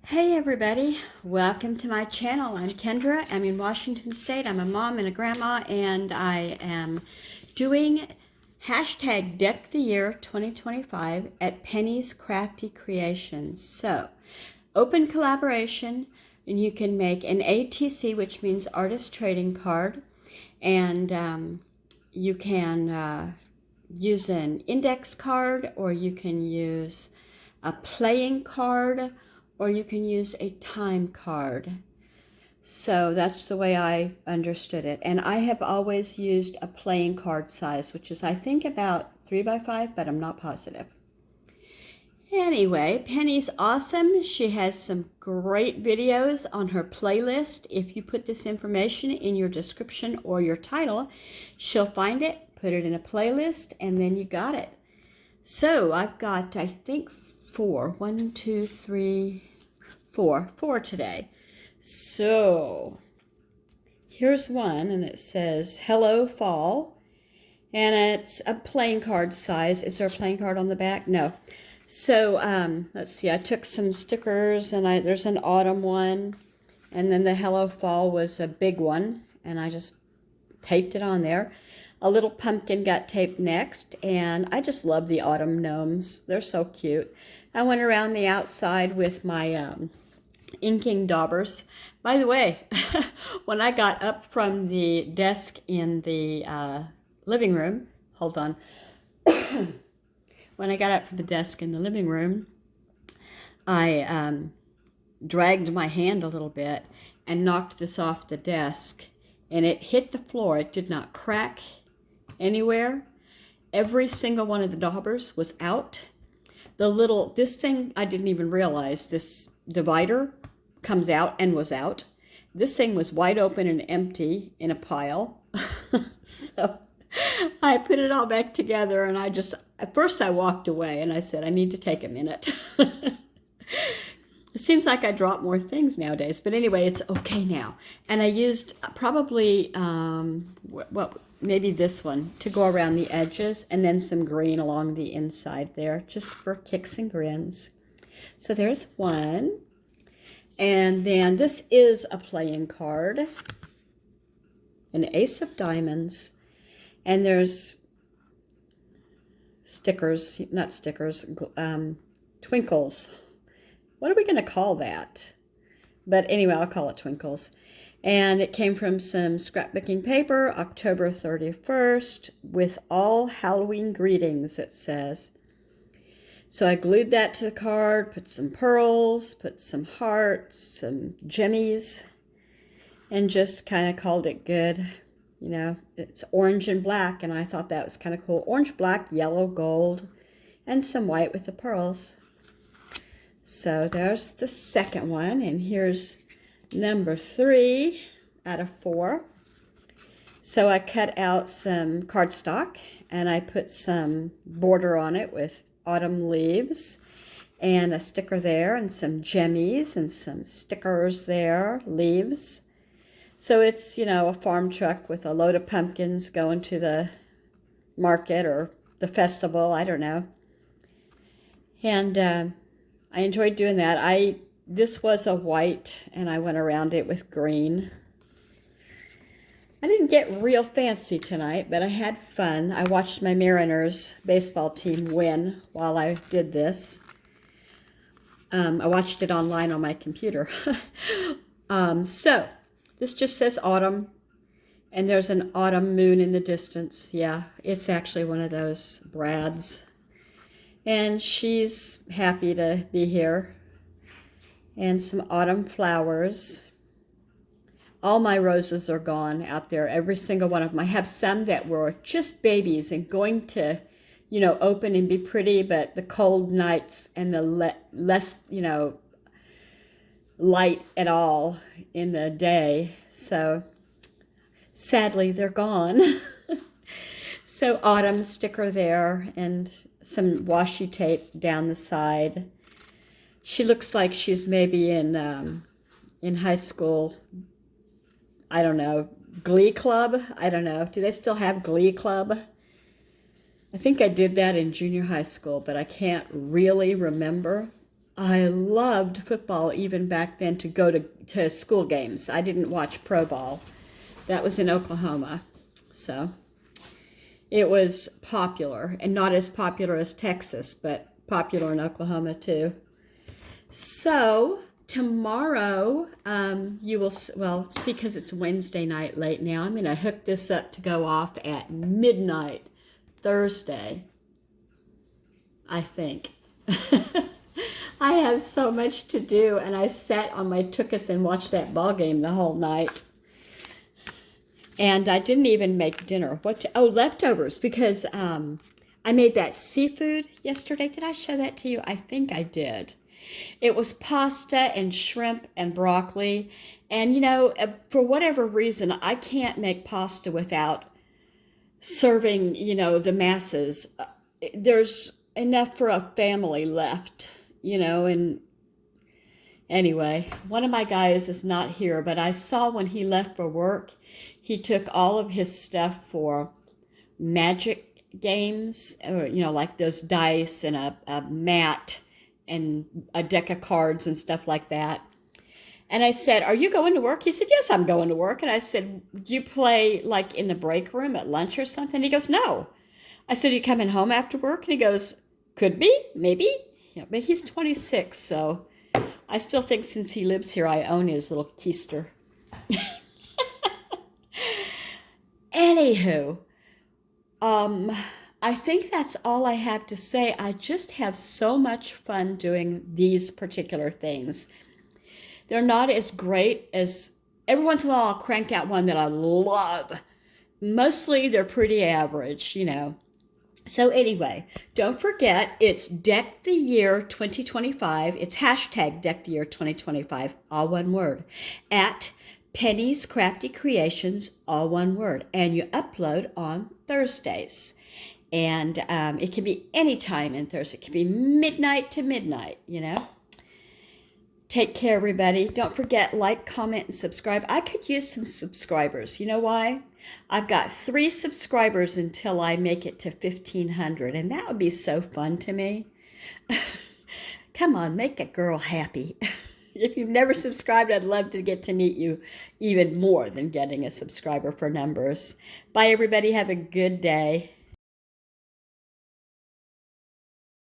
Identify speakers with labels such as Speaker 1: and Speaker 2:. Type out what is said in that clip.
Speaker 1: Hey everybody, welcome to my channel. I'm Kendra. I'm in Washington State. I'm a mom and a grandma, and I am doing hashtag Deck the Year 2025 at Penny's Crafty Creations. So, open collaboration, and you can make an ATC, which means Artist Trading Card, and you can use an index card, or you can use a playing card, or you can use a time card. So that's the way I understood it. And I have always used a playing card size, which is I think about 3x5, but I'm not positive. Anyway, Penny's awesome. She has some great videos on her playlist. If you put this information in your description or your title, she'll find it, put it in a playlist, and then you got it. So I've got, I think, four today. So here's one, and it says Hello Fall, and it's a playing card size. Is there a playing card on the back? No. So let's see, I took some stickers, and there's an autumn one, and then the Hello Fall was a big one, and I just taped it on there. A little pumpkin got taped next, and I just love the autumn gnomes. They're so cute. I went around the outside with my inking daubers. By the way, when I got up from the desk in the living room, hold on. When I got up from the desk in the living room, I dragged my hand a little bit and knocked this off the desk, and it hit the floor. It did not crack anywhere. Every single one of the daubers was out. This thing, I didn't even realize, this divider comes out and was out. This thing was wide open and empty in a pile. So I put it all back together, and at first I walked away and I said, I need to take a minute. It seems like I drop more things nowadays, but anyway, it's okay now. And I used probably, maybe this one to go around the edges, and then some green along the inside there, just for kicks and grins. So there's one. And then this is a playing card, an ace of diamonds. And there's stickers, not stickers, twinkles. What are we going to call that? But anyway, I'll call it twinkles. And it came from some scrapbooking paper, October 31st, with all Halloween greetings, it says. So I glued that to the card, put some pearls, put some hearts, some jimmies, and just kind of called it good. You know, it's orange and black, and I thought that was kind of cool. Orange, black, yellow, gold, and some white with the pearls. So there's the second one, and here's number 3 out of 4. So I cut out some cardstock, and I put some border on it with autumn leaves, and a sticker there, and some jemmies, and some stickers there, leaves. So it's, you know, a farm truck with a load of pumpkins going to the market or the festival, I don't know. And I enjoyed doing that. This was a white, and I went around it with green. I didn't get real fancy tonight, but I had fun. I watched my Mariners baseball team win while I did this. I watched it online on my computer. So this just says autumn, and there's an autumn moon in the distance. Yeah, it's actually one of those Brads. And she's happy to be here. And some autumn flowers. All my roses are gone out there, every single one of them. I have some that were just babies and going to, you know, open and be pretty, but the cold nights and the less, you know, light at all in the day. So sadly, they're gone. So autumn sticker there, and some washi tape down the side. She looks like she's maybe in high school. I don't know, Glee Club? I don't know. Do they still have Glee Club? I think I did that in junior high school, but I can't really remember. I loved football even back then to go to school games. I didn't watch pro ball. That was in Oklahoma. So it was popular, and not as popular as Texas, but popular in Oklahoma too. So tomorrow, you will, well, see, because it's Wednesday night late now, I'm going to hook this up to go off at midnight Thursday, I think. I have so much to do, and I sat on my tuchus and watched that ball game the whole night. And I didn't even make dinner. Leftovers, because I made that seafood yesterday. Did I show that to you? I think I did. It was pasta and shrimp and broccoli. And, you know, for whatever reason, I can't make pasta without serving, you know, the masses. There's enough for a family left, you know, and anyway, one of my guys is not here, but I saw when he left for work, he took all of his stuff for magic games, or, you know, like those dice and a mat and a deck of cards and stuff like that. And I said, "Are you going to work?" He said, "Yes, I'm going to work." And I said, "Do you play like in the break room at lunch or something?" He goes, "No." I said, "You coming home after work?" And he goes, "Could be, maybe." Yeah, but he's 26, so I still think since he lives here, I own his little keister. Anywho, I think that's all I have to say. I just have so much fun doing these particular things. They're not as great as, every once in a while I'll crank out one that I love. Mostly they're pretty average, you know. So anyway, don't forget, it's Deck the Year 2025. It's hashtag Deck the Year 2025, all one word, at Penny's Crafty Creations, all one word. And you upload on Thursdays. And it can be any time in Thursday. It can be midnight to midnight, you know. Take care, everybody. Don't forget, like, comment, and subscribe. I could use some subscribers. You know why? I've got 3 subscribers until I make it to 1,500, and that would be so fun to me. Come on, make a girl happy. If you've never subscribed, I'd love to get to meet you even more than getting a subscriber for numbers. Bye, everybody. Have a good day.